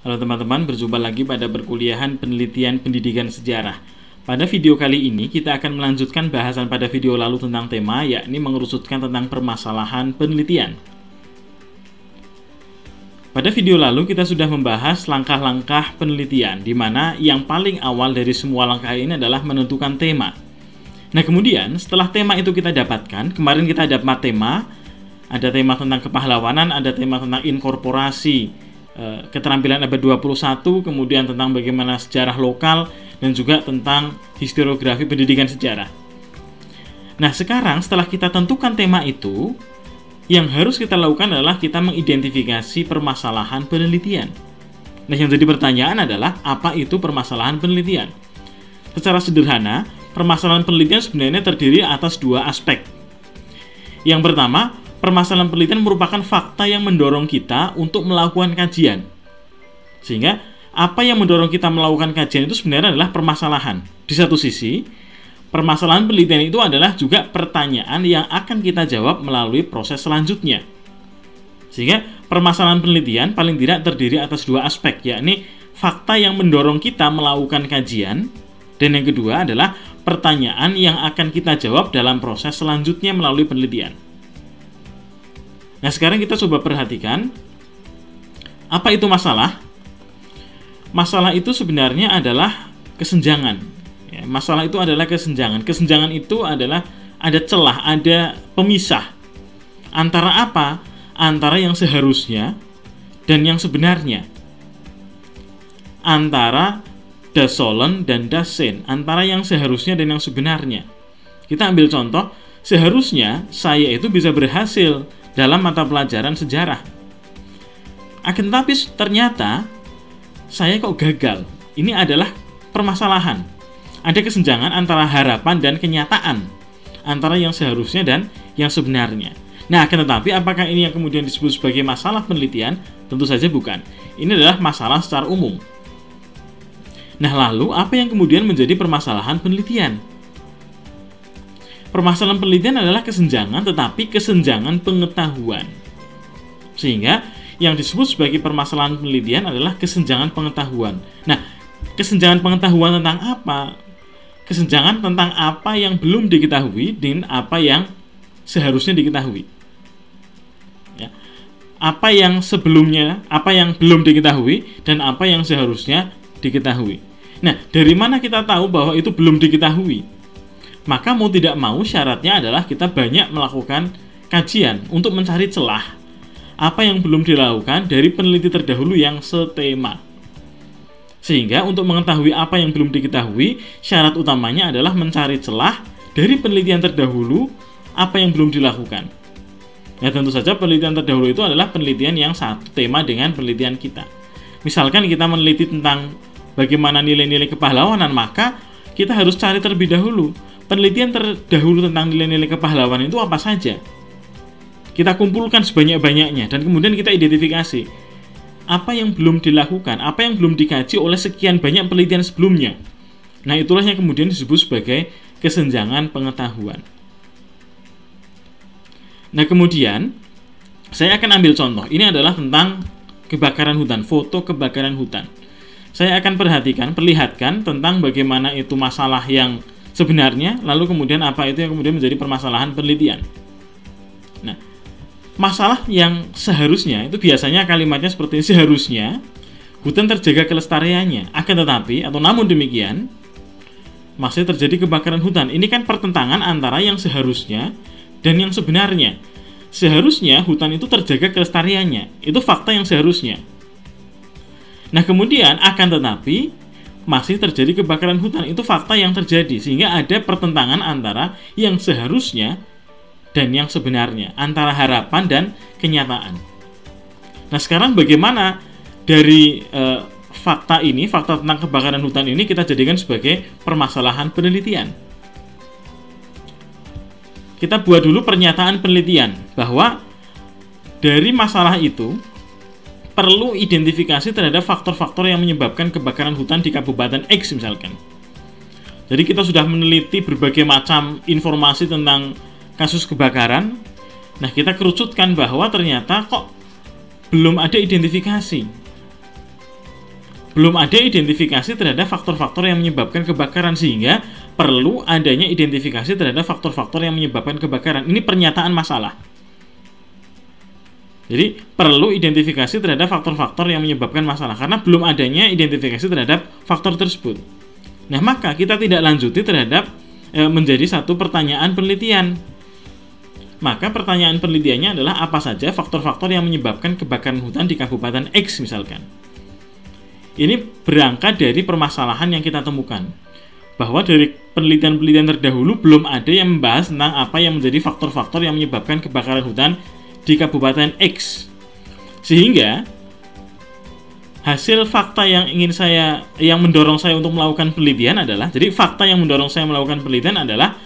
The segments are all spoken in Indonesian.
Halo teman-teman, berjumpa lagi pada perkuliahan penelitian pendidikan sejarah. Pada video kali ini kita akan melanjutkan bahasan pada video lalu tentang tema, yakni mengerucutkan tentang permasalahan penelitian. Pada video lalu kita sudah membahas langkah-langkah penelitian, di mana yang paling awal dari semua langkah ini adalah menentukan tema. Nah kemudian setelah tema itu kita dapatkan, kemarin kita dapat tema, ada tema tentang kepahlawanan, ada tema tentang inkorporasi keterampilan abad 21, kemudian tentang bagaimana sejarah lokal, dan juga tentang historiografi pendidikan sejarah. Nah sekarang setelah kita tentukan tema itu, yang harus kita lakukan adalah kita mengidentifikasi permasalahan penelitian. Nah yang jadi pertanyaan adalah, apa itu permasalahan penelitian? Secara sederhana, permasalahan penelitian sebenarnya terdiri atas dua aspek. Yang pertama, permasalahan penelitian merupakan fakta yang mendorong kita untuk melakukan kajian. Sehingga apa yang mendorong kita melakukan kajian itu sebenarnya adalah permasalahan. Di satu sisi, permasalahan penelitian itu adalah juga pertanyaan yang akan kita jawab melalui proses selanjutnya. Sehingga permasalahan penelitian paling tidak terdiri atas dua aspek, yakni fakta yang mendorong kita melakukan kajian, dan yang kedua adalah pertanyaan yang akan kita jawab dalam proses selanjutnya melalui penelitian. Nah sekarang kita coba perhatikan, apa itu masalah? Masalah itu sebenarnya adalah kesenjangan. Ya, masalah itu adalah kesenjangan. Kesenjangan itu adalah ada celah, ada pemisah. Antara apa? Antara yang seharusnya dan yang sebenarnya. Antara das sollen dan das sein. Antara yang seharusnya dan yang sebenarnya. Kita ambil contoh, seharusnya saya itu bisa berhasil dalam mata pelajaran sejarah. Akan tetapi ternyata saya kok gagal. Ini adalah permasalahan. Ada kesenjangan antara harapan dan kenyataan, antara yang seharusnya dan yang sebenarnya. Nah, akan tetapi apakah ini yang kemudian disebut sebagai masalah penelitian? Tentu saja bukan. Ini adalah masalah secara umum. Nah, lalu apa yang kemudian menjadi permasalahan penelitian? Permasalahan penelitian adalah kesenjangan, tetapi kesenjangan pengetahuan. Sehingga yang disebut sebagai permasalahan penelitian adalah kesenjangan pengetahuan. Nah, kesenjangan pengetahuan tentang apa? Kesenjangan tentang apa yang belum diketahui dan apa yang seharusnya diketahui. Ya. Apa yang sebelumnya, apa yang belum diketahui, dan apa yang seharusnya diketahui. Nah, dari mana kita tahu bahwa itu belum diketahui? Maka mau tidak mau syaratnya adalah kita banyak melakukan kajian untuk mencari celah apa yang belum dilakukan dari peneliti terdahulu yang setema. Sehingga untuk mengetahui apa yang belum diketahui, syarat utamanya adalah mencari celah dari penelitian terdahulu apa yang belum dilakukan. Ya tentu saja penelitian terdahulu itu adalah penelitian yang satu tema dengan penelitian kita. Misalkan kita meneliti tentang bagaimana nilai-nilai kepahlawanan, maka kita harus cari terlebih dahulu penelitian terdahulu tentang nilai-nilai kepahlawanan itu apa saja. Kita kumpulkan sebanyak-banyaknya dan kemudian kita identifikasi apa yang belum dilakukan, apa yang belum dikaji oleh sekian banyak penelitian sebelumnya. Nah itulah yang kemudian disebut sebagai kesenjangan pengetahuan. Nah kemudian saya akan ambil contoh. Ini adalah tentang kebakaran hutan, foto kebakaran hutan. Saya akan perlihatkan tentang bagaimana itu masalah yang sebenarnya, lalu kemudian apa itu yang kemudian menjadi permasalahan penelitian. Nah, masalah yang seharusnya itu biasanya kalimatnya seperti seharusnya hutan terjaga kelestariannya. Akan tetapi, atau namun demikian, masih terjadi kebakaran hutan. Ini kan pertentangan antara yang seharusnya dan yang sebenarnya. Seharusnya hutan itu terjaga kelestariannya. Itu fakta yang seharusnya. Nah, kemudian akan tetapi masih terjadi kebakaran hutan, itu fakta yang terjadi, sehingga ada pertentangan antara yang seharusnya dan yang sebenarnya, antara harapan dan kenyataan. Nah sekarang bagaimana dari fakta ini, fakta tentang kebakaran hutan ini kita jadikan sebagai permasalahan penelitian? Kita buat dulu pernyataan penelitian bahwa dari masalah itu perlu identifikasi terhadap faktor-faktor yang menyebabkan kebakaran hutan di Kabupaten X misalkan. Jadi kita sudah meneliti berbagai macam informasi tentang kasus kebakaran. Nah kita kerucutkan bahwa ternyata kok belum ada identifikasi. belum ada identifikasi terhadap faktor-faktor yang menyebabkan kebakaran, sehingga perlu adanya identifikasi terhadap faktor-faktor yang menyebabkan kebakaran. Ini pernyataan masalah. Jadi perlu identifikasi terhadap faktor-faktor yang menyebabkan masalah, karena belum adanya identifikasi terhadap faktor tersebut. Nah, maka kita tidak lanjuti terhadap menjadi satu pertanyaan penelitian. Maka pertanyaan penelitiannya adalah apa saja faktor-faktor yang menyebabkan kebakaran hutan di Kabupaten X misalkan. Ini berangkat dari permasalahan yang kita temukan, bahwa dari penelitian-penelitian terdahulu belum ada yang membahas tentang apa yang menjadi faktor-faktor yang menyebabkan kebakaran hutan di Kabupaten X. Sehingga hasil fakta yang mendorong saya untuk melakukan penelitian adalah, jadi fakta yang mendorong saya melakukan penelitian adalah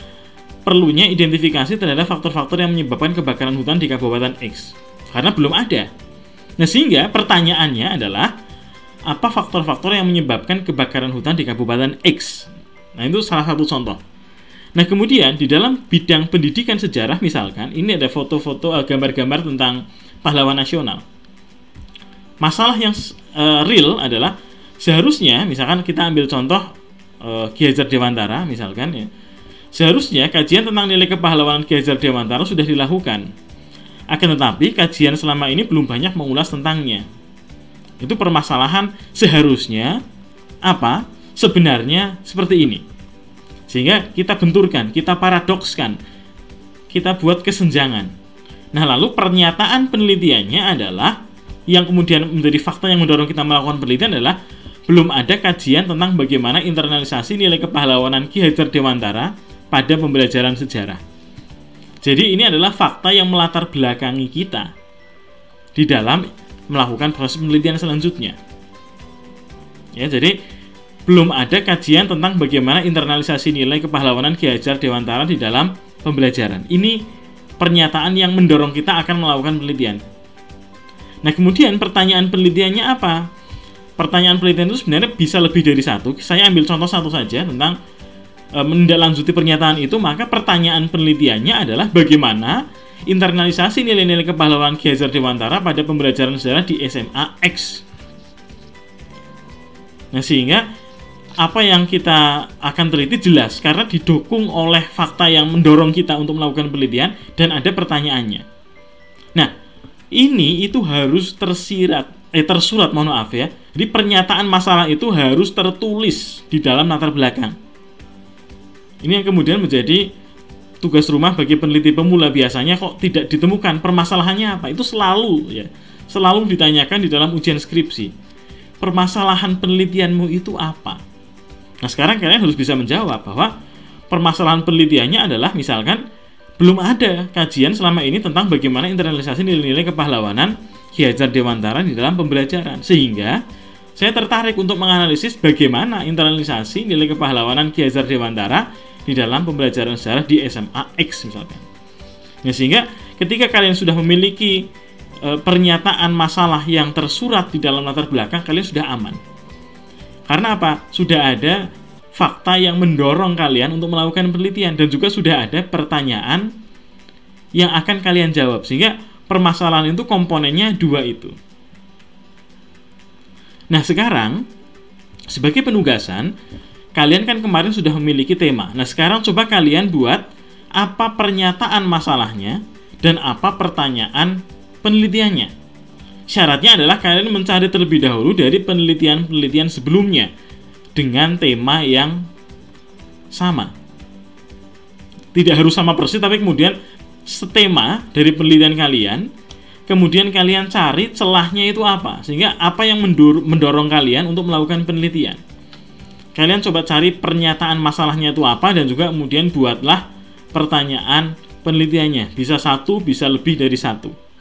perlunya identifikasi terhadap faktor-faktor yang menyebabkan kebakaran hutan di Kabupaten X, karena belum ada. Nah, sehingga pertanyaannya adalah apa faktor-faktor yang menyebabkan kebakaran hutan di Kabupaten X. Nah, itu salah satu contoh. Nah, kemudian di dalam bidang pendidikan sejarah misalkan, ini ada foto-foto, gambar-gambar tentang pahlawan nasional. Masalah yang real adalah seharusnya, misalkan kita ambil contoh Ki Hajar Dewantara misalkan ya. Seharusnya kajian tentang nilai kepahlawanan Ki Hajar Dewantara sudah dilakukan. Akan tetapi kajian selama ini belum banyak mengulas tentangnya. Itu permasalahan seharusnya apa? Sebenarnya seperti ini. Sehingga kita benturkan, kita paradokskan, kita buat kesenjangan. Nah, lalu pernyataan penelitiannya adalah, yang kemudian menjadi fakta yang mendorong kita melakukan penelitian adalah belum ada kajian tentang bagaimana internalisasi nilai kepahlawanan Ki Hajar Dewantara pada pembelajaran sejarah. Jadi ini adalah fakta yang melatar belakangi kita di dalam melakukan proses penelitian selanjutnya. Ya, jadi belum ada kajian tentang bagaimana internalisasi nilai kepahlawanan Ki Hajar Dewantara di dalam pembelajaran. Ini pernyataan yang mendorong kita akan melakukan penelitian. Nah, kemudian pertanyaan penelitiannya apa? Pertanyaan penelitian itu sebenarnya bisa lebih dari satu. Saya ambil contoh satu saja tentang menindaklanjuti pernyataan itu. Maka pertanyaan penelitiannya adalah bagaimana internalisasi nilai-nilai kepahlawanan Ki Hajar Dewantara pada pembelajaran sejarah di SMA X. Nah, sehingga apa yang kita akan teliti jelas karena didukung oleh fakta yang mendorong kita untuk melakukan penelitian dan ada pertanyaannya. Nah, ini itu harus tersurat, mohon maaf ya. Jadi pernyataan masalah itu harus tertulis di dalam latar belakang. Ini yang kemudian menjadi tugas rumah bagi peneliti pemula. Biasanya kok tidak ditemukan permasalahannya apa. Itu selalu ditanyakan di dalam ujian skripsi. Permasalahan penelitianmu itu apa? Nah, sekarang kalian harus bisa menjawab bahwa permasalahan penelitiannya adalah misalkan belum ada kajian selama ini tentang bagaimana internalisasi nilai-nilai kepahlawanan Ki Hajar Dewantara di dalam pembelajaran. Sehingga saya tertarik untuk menganalisis bagaimana internalisasi nilai kepahlawanan Ki Hajar Dewantara di dalam pembelajaran sejarah di SMA X misalkan. Nah, sehingga ketika kalian sudah memiliki pernyataan masalah yang tersurat di dalam latar belakang, kalian sudah aman. Karena apa? Sudah ada fakta yang mendorong kalian untuk melakukan penelitian dan juga sudah ada pertanyaan yang akan kalian jawab. Sehingga permasalahan itu komponennya dua itu. Nah, sekarang sebagai penugasan, kalian kan kemarin sudah memiliki tema. Nah, sekarang coba kalian buat apa pernyataan masalahnya dan apa pertanyaan penelitiannya. Syaratnya adalah kalian mencari terlebih dahulu dari penelitian-penelitian sebelumnya dengan tema yang sama. Tidak harus sama persis, tapi kemudian setema dari penelitian kalian, kemudian kalian cari celahnya itu apa, sehingga apa yang mendorong kalian untuk melakukan penelitian. Kalian coba cari pernyataan masalahnya itu apa, dan juga kemudian buatlah pertanyaan penelitiannya. Bisa satu, bisa lebih dari satu.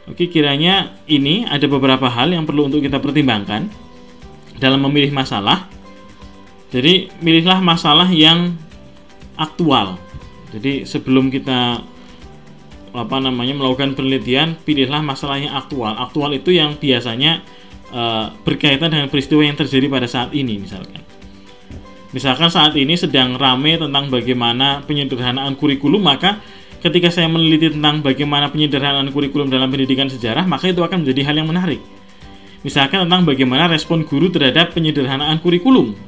Oke, kiranya ini ada beberapa hal yang perlu untuk kita pertimbangkan dalam memilih masalah. Jadi, pilihlah masalah yang aktual. Jadi, sebelum kita melakukan penelitian, pilihlah masalah yang aktual. Aktual itu yang biasanya berkaitan dengan peristiwa yang terjadi pada saat ini misalkan. Misalkan saat ini sedang ramai tentang bagaimana penyederhanaan kurikulum, maka ketika saya meneliti tentang bagaimana penyederhanaan kurikulum dalam pendidikan sejarah, maka itu akan menjadi hal yang menarik. Misalkan tentang bagaimana respon guru terhadap penyederhanaan kurikulum.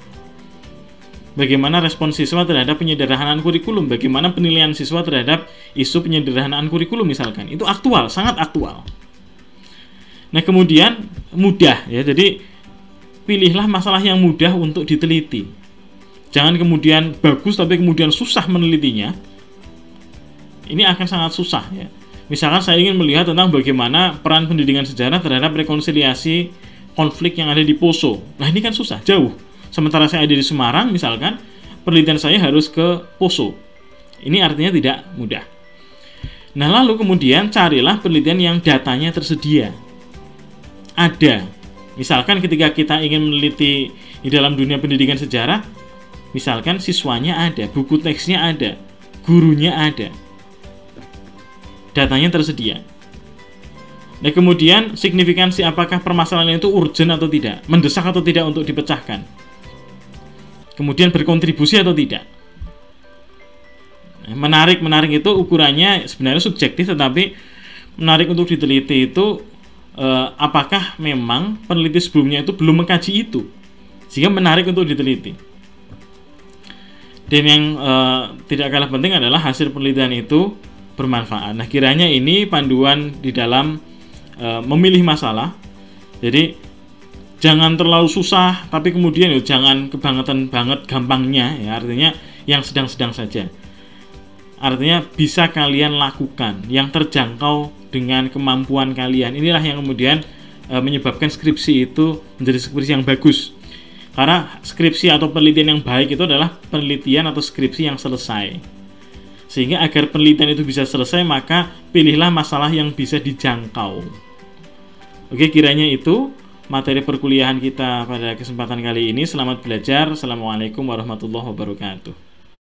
Bagaimana respon siswa terhadap penyederhanaan kurikulum, bagaimana penilaian siswa terhadap isu penyederhanaan kurikulum misalkan. Itu aktual, sangat aktual. Nah, kemudian mudah ya. Jadi pilihlah masalah yang mudah untuk diteliti. Jangan kemudian bagus tapi kemudian susah menelitinya. Ini akan sangat susah ya. Misalkan saya ingin melihat tentang bagaimana peran pendidikan sejarah terhadap rekonsiliasi konflik yang ada di Poso. Nah, ini kan susah, jauh. Sementara saya ada di Semarang misalkan, penelitian saya harus ke Poso. Ini artinya tidak mudah. Nah, lalu kemudian carilah penelitian yang datanya tersedia. Ada. Misalkan ketika kita ingin meneliti di dalam dunia pendidikan sejarah, misalkan siswanya ada, buku teksnya ada, gurunya ada. Datanya tersedia. Nah, kemudian signifikansi apakah permasalahan itu urgent atau tidak, mendesak atau tidak untuk dipecahkan. Kemudian berkontribusi atau tidak. Menarik itu ukurannya sebenarnya subjektif, tetapi menarik untuk diteliti itu apakah memang peneliti sebelumnya itu belum mengkaji itu, sehingga menarik untuk diteliti. Dan yang tidak kalah penting adalah hasil penelitian itu bermanfaat. Nah, kiranya ini panduan di dalam memilih masalah. Jadi jangan terlalu susah, tapi kemudian jangan kebangetan banget gampangnya ya, artinya yang sedang-sedang saja. Artinya bisa kalian lakukan, yang terjangkau dengan kemampuan kalian. Inilah yang kemudian menyebabkan skripsi itu menjadi skripsi yang bagus. Karena skripsi atau penelitian yang baik itu adalah penelitian atau skripsi yang selesai. Sehingga agar penelitian itu bisa selesai, maka pilihlah masalah yang bisa dijangkau. Oke, kiranya itu materi perkuliahan kita pada kesempatan kali ini. Selamat belajar. Assalamualaikum warahmatullahi wabarakatuh.